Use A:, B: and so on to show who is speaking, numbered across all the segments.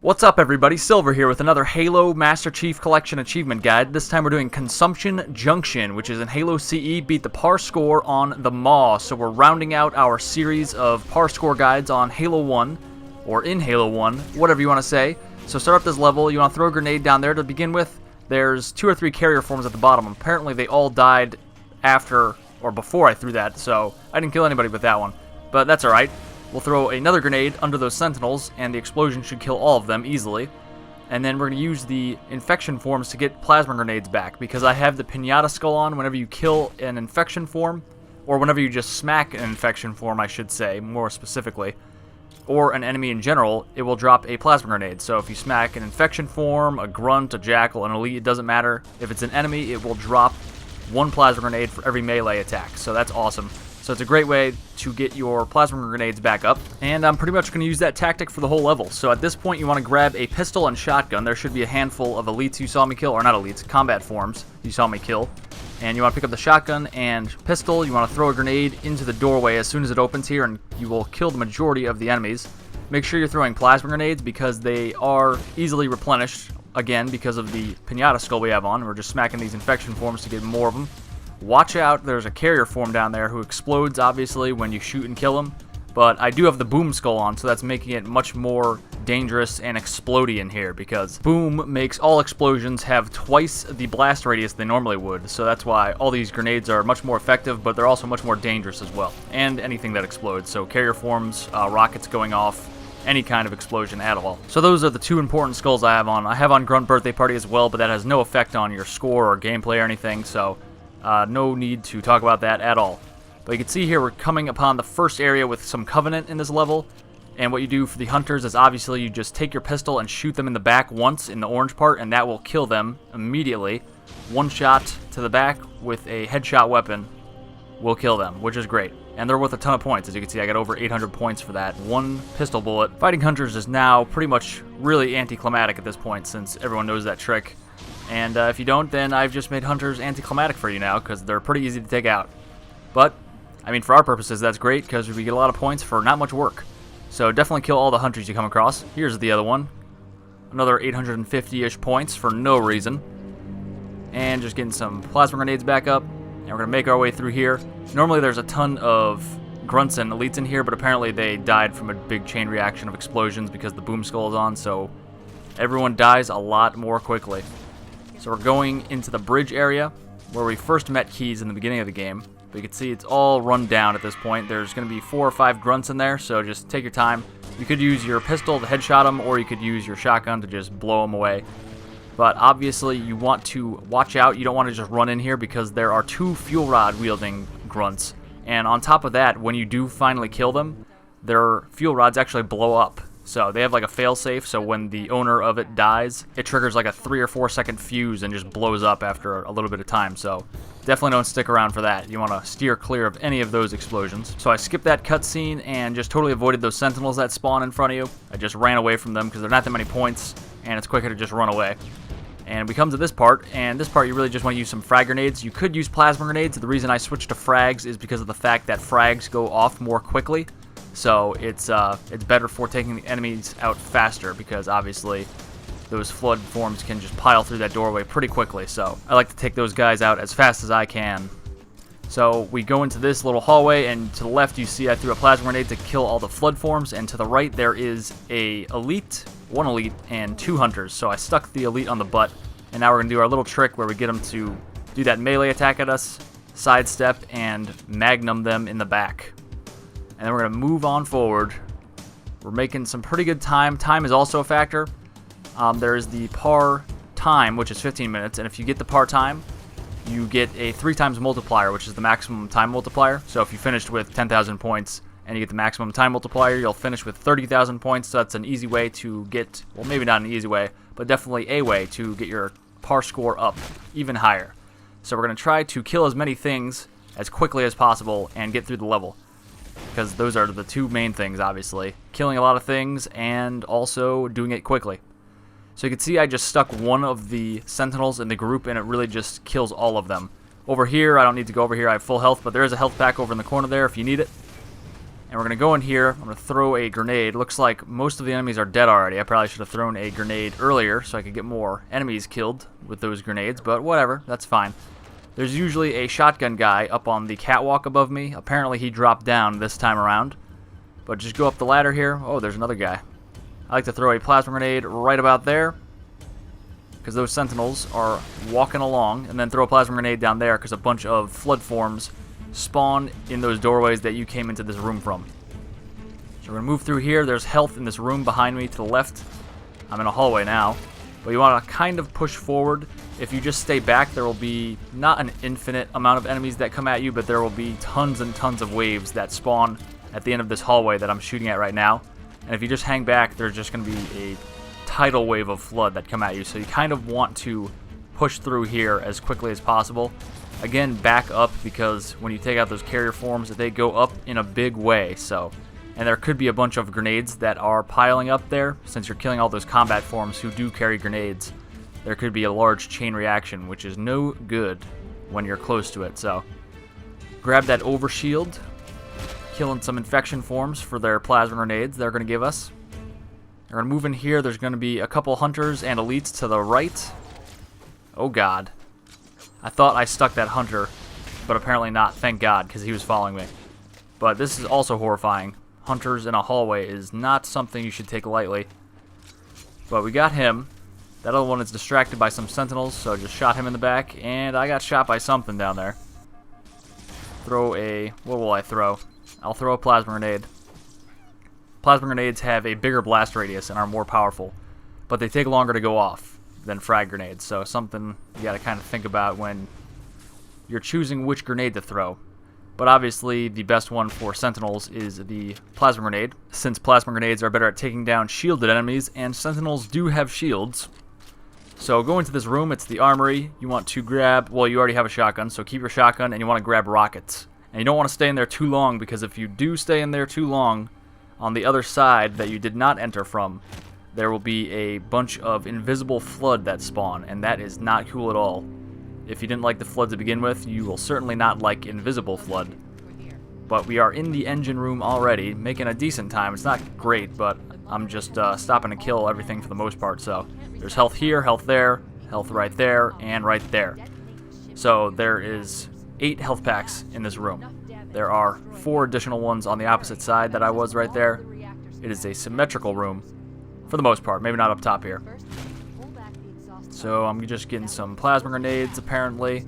A: What's up everybody, Silver here with another Halo Master Chief Collection Achievement Guide. This time we're doing Consumption Junction, which is in Halo CE, beat the par score on the Maw. So we're rounding out our series of par score guides on Halo 1, or in Halo 1, whatever you want to say. So start up this level, you want to throw a grenade down there to begin with. There's 2 or 3 carrier forms at the bottom. Apparently they all died after or before I threw that, so I didn't kill anybody with that one. But that's alright. We'll throw another grenade under those Sentinels, and the explosion should kill all of them easily. And then we're going to use the infection forms to get plasma grenades back, because I have the Pinata skull on. Whenever you kill an infection form, or whenever you just smack an infection form, I should say, more specifically, or an enemy in general, it will drop a plasma grenade. So if you smack an infection form, a grunt, a jackal, an elite, it doesn't matter. If it's an enemy, it will drop 1 plasma grenade for every melee attack. So that's awesome. So it's a great way to get your plasma grenades back up, and I'm pretty much going to use that tactic for the whole level. So at this point you want to grab a pistol and shotgun. There should be a handful of elites you saw me kill, or not elites, combat forms you saw me kill. And you want to pick up the shotgun and pistol. You want to throw a grenade into the doorway as soon as it opens here, and you will kill the majority of the enemies. Make sure you're throwing plasma grenades because they are easily replenished, again, because of the Pinata skull we have on. We're just smacking these infection forms to get more of them. Watch out, there's a carrier form down there who explodes, obviously, when you shoot and kill him. But I do have the boom skull on, so that's making it much more dangerous and explodey in here, because boom makes all explosions have twice the blast radius they normally would. So that's why all these grenades are much more effective, but they're also much more dangerous as well. And anything that explodes, so carrier forms, rockets going off, any kind of explosion at all. So those are the 2 important skulls I have on. I have on Grunt Birthday Party as well, but that has no effect on your score or gameplay or anything, so no need to talk about that at all. But you can see here we're coming upon the first area with some Covenant in this level. And what you do for the hunters is obviously you just take your pistol and shoot them in the back once in the orange part, and that will kill them immediately. 1 shot to the back with a headshot weapon will kill them, which is great. And they're worth a ton of points. As you can see, I got over 800 points for that. 1 pistol bullet. Fighting hunters is now pretty much really anticlimactic at this point, since everyone knows that trick. And if you don't, then I've just made hunters anticlimactic for you now, because they're pretty easy to take out. But, I mean, for our purposes, that's great, because we get a lot of points for not much work. So definitely kill all the hunters you come across. Here's the other one. Another 850-ish points for no reason. And just getting some plasma grenades back up. And we're going to make our way through here. Normally there's a ton of grunts and elites in here, but apparently they died from a big chain reaction of explosions because the boom skull is on, so everyone dies a lot more quickly. So we're going into the bridge area where we first met Keys in the beginning of the game. But you can see it's all run down at this point. There's going to be 4 or 5 grunts in there, so just take your time. You could use your pistol to headshot them, or you could use your shotgun to just blow them away. But obviously you want to watch out. You don't want to just run in here because there are 2 fuel rod wielding grunts. And on top of that, when you do finally kill them, their fuel rods actually blow up. So they have like a failsafe, so when the owner of it dies, it triggers like a 3 or 4 second fuse and just blows up after a little bit of time. So definitely don't stick around for that. You want to steer clear of any of those explosions. So I skipped that cutscene and just totally avoided those Sentinels that spawn in front of you. I just ran away from them because they're not that many points, and it's quicker to just run away. And we come to this part, and this part you really just want to use some frag grenades. You could use plasma grenades. The reason I switched to frags is because of the fact that frags go off more quickly. So it's better for taking the enemies out faster, because obviously those flood forms can just pile through that doorway pretty quickly. So I like to take those guys out as fast as I can. So we go into this little hallway, and to the left you see I threw a plasma grenade to kill all the flood forms, and to the right there is a elite, 1 elite, and 2 hunters. So I stuck the elite on the butt, and now we're going to do our little trick where we get them to do that melee attack at us, sidestep, and magnum them in the back. And then we're going to move on forward. We're making some pretty good time. Time is also a factor. There's the par time, which is 15 minutes. And if you get the par time, you get a 3 times multiplier, which is the maximum time multiplier. So if you finished with 10,000 points and you get the maximum time multiplier, you'll finish with 30,000 points. So that's an easy way to get, well, maybe not an easy way, but definitely a way to get your par score up even higher. So we're going to try to kill as many things as quickly as possible and get through the level, because those are the 2 main things, obviously. Killing a lot of things and also doing it quickly. So you can see I just stuck 1 of the Sentinels in the group, and it really just kills all of them. Over here, I don't need to go over here, I have full health, but there is a health pack over in the corner there if you need it. And we're going to go in here. I'm going to throw a grenade. Looks like most of the enemies are dead already. I probably should have thrown a grenade earlier so I could get more enemies killed with those grenades, but whatever, that's fine. There's usually a shotgun guy up on the catwalk above me. Apparently he dropped down this time around. But just go up the ladder here. Oh, there's another guy. I like to throw a plasma grenade right about there, because those Sentinels are walking along, and then throw a plasma grenade down there because a bunch of flood forms spawn in those doorways that you came into this room from. So we're going to move through here. There's health in this room behind me to the left. I'm in a hallway now. But you want to kind of push forward. If you just stay back, there will be not an infinite amount of enemies that come at you, but there will be tons and tons of waves that spawn at the end of this hallway that I'm shooting at right now. And if you just hang back, there's just going to be a tidal wave of flood that come at you. So you kind of want to push through here as quickly as possible. Again, back up, because when you take out those carrier forms, they go up in a big way. And there could be a bunch of grenades that are piling up there. Since you're killing all those combat forms who do carry grenades, there could be a large chain reaction, which is no good when you're close to it. So grab that overshield, killing some infection forms for their plasma grenades they're going to give us. We're going to move in here. There's going to be a couple hunters and elites to the right. Oh god. I thought I stuck that hunter, but apparently not, thank god, because he was following me. But this is also horrifying. Hunters in a hallway is not something you should take lightly. But we got him. That other one is distracted by some Sentinels, so just shot him in the back, and I got shot by something down there. Throw a... what will I throw? I'll throw a plasma grenade. Plasma grenades have a bigger blast radius and are more powerful, but they take longer to go off than frag grenades, so something you gotta kind of think about when you're choosing which grenade to throw. But obviously, the best one for Sentinels is the plasma grenade, since plasma grenades are better at taking down shielded enemies, and Sentinels do have shields. So go into this room, it's the armory. You want to grab, well, you already have a shotgun, so keep your shotgun, and you want to grab rockets. And you don't want to stay in there too long, because if you do stay in there too long, on the other side that you did not enter from, there will be a bunch of invisible flood that spawn, and that is not cool at all. If you didn't like the flood to begin with, you will certainly not like invisible flood. But we are in the engine room already, making a decent time. It's not great, but I'm just stopping to kill everything for the most part. So there's health here, health there, health right there, and right there. So there is 8 health packs in this room. There are 4 additional ones on the opposite side that I was right there. It is a symmetrical room, for the most part, maybe not up top here. So I'm just getting some plasma grenades, apparently.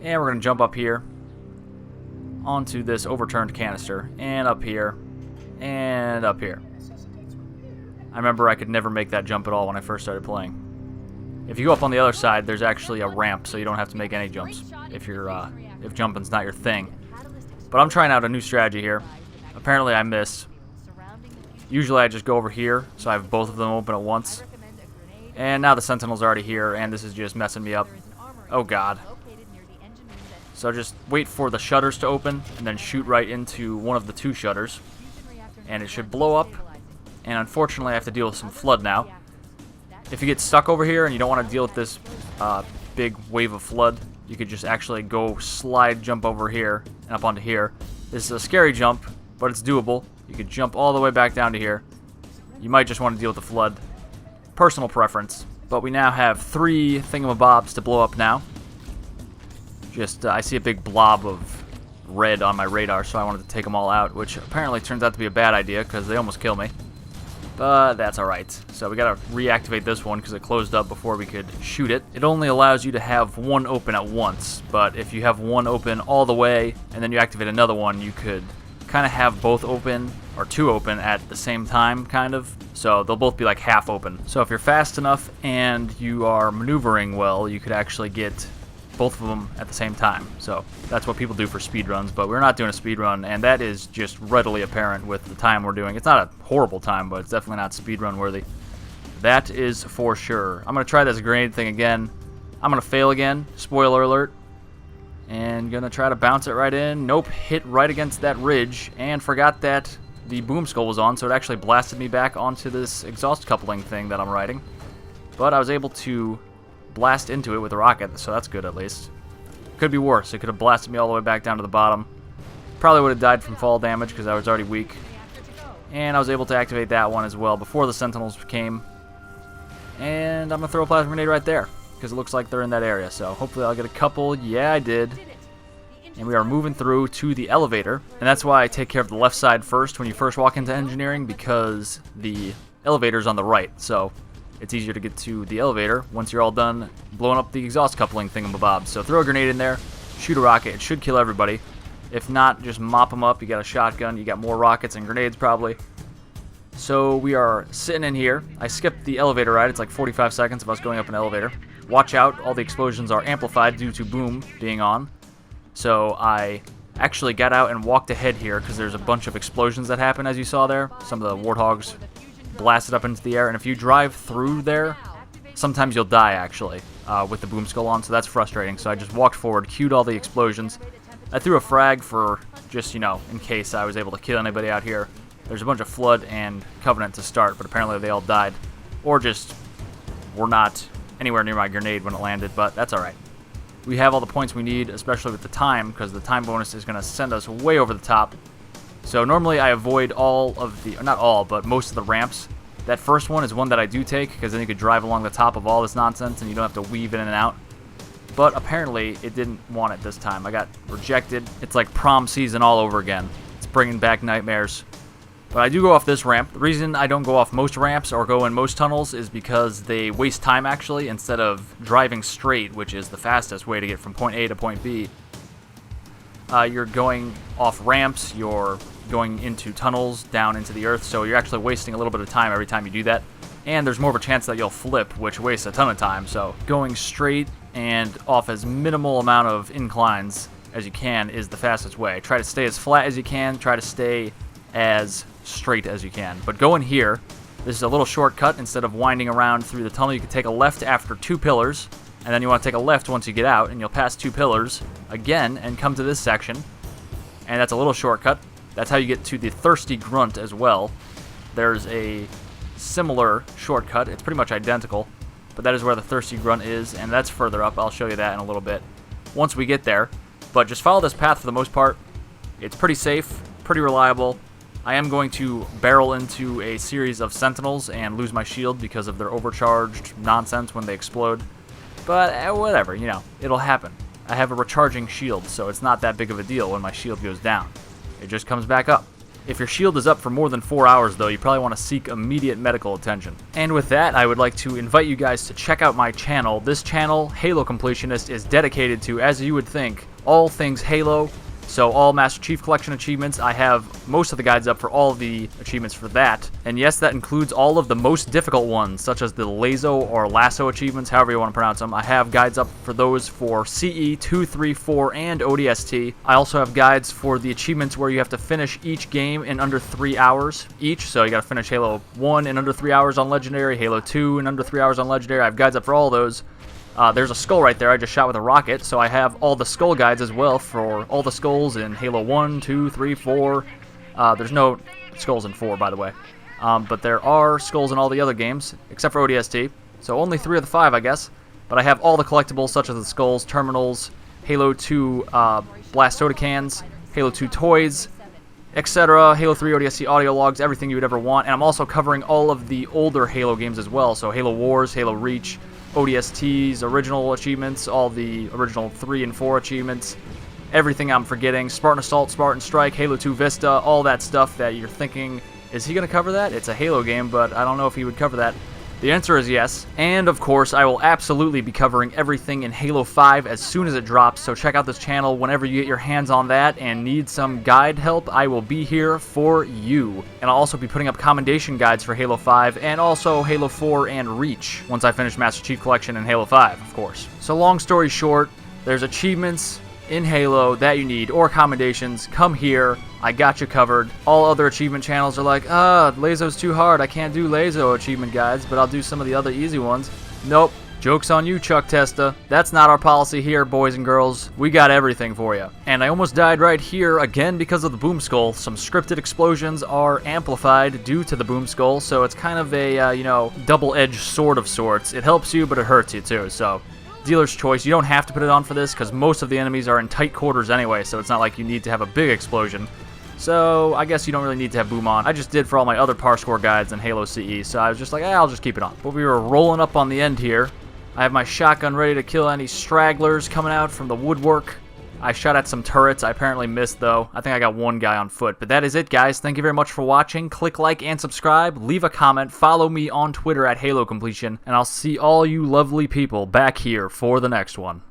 A: And we're going to jump up here onto this overturned canister. And up here. And up here. I remember I could never make that jump at all when I first started playing. If you go up on the other side, there's actually a ramp, so you don't have to make any jumps if jumping's not your thing. But I'm trying out a new strategy here. Apparently I missed. Usually I just go over here, so I have both of them open at once. And now the Sentinel's already here, and this is just messing me up. Oh god. So just wait for the shutters to open, and then shoot right into one of the 2 shutters. And it should blow up. And unfortunately I have to deal with some flood now. If you get stuck over here and you don't want to deal with this big wave of flood, you could just actually go slide jump over here and up onto here. This is a scary jump, but it's doable. You could jump all the way back down to here. You might just want to deal with the flood. Personal preference. But we now have 3 Thingamabobs to blow up now. Just, I see a big blob of red on my radar, so I wanted to take them all out, which apparently turns out to be a bad idea, because they almost kill me. But that's alright. So we gotta reactivate this one, because it closed up before we could shoot it. It only allows you to have 1 open at once, but if you have 1 open all the way, and then you activate another one, you could kind of have both open, or 2 open at the same time, kind of. So they'll both be like half open. So if you're fast enough and you are maneuvering well, you could actually get both of them at the same time. So that's what people do for speedruns, but we're not doing a speedrun, and that is just readily apparent with the time we're doing. It's not a horrible time, but it's definitely not speedrun worthy. That is for sure. I'm going to try this grenade thing again. I'm going to fail again. Spoiler alert. And going to try to bounce it right in. Nope, hit right against that ridge, and forgot that the boom skull was on, so it actually blasted me back onto this exhaust coupling thing that I'm riding. But I was able to blast into it with a rocket, so that's good at least. Could be worse. It could have blasted me all the way back down to the bottom. Probably would have died from fall damage because I was already weak. And I was able to activate that one as well before the Sentinels came. And I'm going to throw a plasma grenade right there because it looks like they're in that area. So hopefully I'll get a couple. Yeah, I did. And we are moving through to the elevator. And that's why I take care of the left side first when you first walk into engineering, because the elevator's on the right. So it's easier to get to the elevator once you're all done blowing up the exhaust coupling thingamabobs. So throw a grenade in there, shoot a rocket. It should kill everybody. If not, just mop them up. You got a shotgun. You got more rockets and grenades probably. So we are sitting in here. I skipped the elevator ride. It's like 45 seconds of us going up an elevator. Watch out. All the explosions are amplified due to boom being on. So I actually got out and walked ahead here because there's a bunch of explosions that happen, as you saw there. Some of the warthogs blasted up into the air. And if you drive through there, sometimes you'll die, actually, with the boom skull on. So that's frustrating. So I just walked forward, queued all the explosions. I threw a frag for just, you know, in case I was able to kill anybody out here. There's a bunch of Flood and Covenant to start, but apparently they all died. Or just were not anywhere near my grenade when it landed, but that's alright. We have all the points we need, especially with the time, because the time bonus is going to send us way over the top. So normally I avoid all of the, not all, but most of the ramps. That first one is one that I do take, because then you could drive along the top of all this nonsense and you don't have to weave in and out. But apparently it didn't want it this time. I got rejected. It's like prom season all over again. It's bringing back nightmares. But I do go off this ramp. The reason I don't go off most ramps or go in most tunnels is because they waste time, actually, instead of driving straight, which is the fastest way to get from point A to point B. You're going off ramps, you're going into tunnels, down into the earth, so you're actually wasting a little bit of time every time you do that. And there's more of a chance that you'll flip, which wastes a ton of time. So going straight and off as minimal amount of inclines as you can is the fastest way. Try to stay as flat as you can, try to stay as straight as you can. But go in here. This is a little shortcut. Instead of winding around through the tunnel, you can take a left after 2 pillars, and then you want to take a left once you get out, and you'll pass 2 pillars again and come to this section. And that's a little shortcut. That's how you get to the Thirsty Grunt as well. There's a similar shortcut. It's pretty much identical, but that is where the Thirsty Grunt is, and that's further up. I'll show you that in a little bit once we get there. But just follow this path for the most part. It's pretty safe, pretty reliable. I am going to barrel into a series of Sentinels and lose my shield because of their overcharged nonsense when they explode. But whatever, you know, it'll happen. I have a recharging shield, so it's not that big of a deal when my shield goes down. It just comes back up. If your shield is up for more than 4 hours, though, you probably want to seek immediate medical attention. And with that, I would like to invite you guys to check out my channel. This channel, HaloCompletionist, is dedicated to, as you would think, all things Halo. So all Master Chief Collection achievements, I have most of the guides up for all of the achievements for that. And yes, that includes all of the most difficult ones, such as the Lazo or Lasso achievements, however you want to pronounce them. I have guides up for those for CE, 2, 3, 4, and ODST. I also have guides for the achievements where you have to finish each game in under 3 hours each. So you got to finish Halo 1 in under 3 hours on Legendary, Halo 2 in under 3 hours on Legendary. I have guides up for all those. There's a skull right there I just shot with a rocket, so I have all the skull guides as well for all the skulls in Halo 1, 2, 3, 4. There's no skulls in 4, by the way. But there are skulls in all the other games, except for ODST. So only 3 of the 5, I guess. But I have all the collectibles, such as the skulls, terminals, Halo 2 blast soda cans, Halo 2 toys, etc., Halo 3 ODST audio logs, everything you would ever want. And I'm also covering all of the older Halo games as well, so Halo Wars, Halo Reach, ODST's original achievements, all the original 3 and 4 achievements, everything I'm forgetting, Spartan Assault, Spartan Strike, Halo 2 Vista, all that stuff that you're thinking, is he going to cover that? It's a Halo game, but I don't know if he would cover that. The answer is yes, and of course I will absolutely be covering everything in Halo 5 as soon as it drops, so check out this channel whenever you get your hands on that and need some guide help. I will be here for you. And I'll also be putting up commendation guides for Halo 5 and also Halo 4 and Reach once I finish Master Chief Collection and Halo 5, of course. So long story short, there's achievements in Halo that you need, or commendations. Come here, I got you covered. All other achievement channels are like, Lazo's too hard, I can't do Lazo achievement guides, but I'll do some of the other easy ones. Nope, joke's on you, Chuck Testa. That's not our policy here, boys and girls. We got everything for you. And I almost died right here, again because of the boom skull. Some scripted explosions are amplified due to the boom skull, so it's kind of a, double-edged sword of sorts. It helps you, but it hurts you too, so dealer's choice. You don't have to put it on for this because most of the enemies are in tight quarters anyway, so it's not like you need to have a big explosion. So I guess you don't really need to have boom on. I just did for all my other par score guides in Halo CE, so I was just like, I'll just keep it on. But we were rolling up on the end here. I have my shotgun ready to kill any stragglers coming out from the woodwork. I shot at some turrets. I apparently missed, though. I think I got one guy on foot. But that is it, guys. Thank you very much for watching. Click like and subscribe. Leave a comment. Follow me on Twitter at HaloCompletion. And I'll see all you lovely people back here for the next one.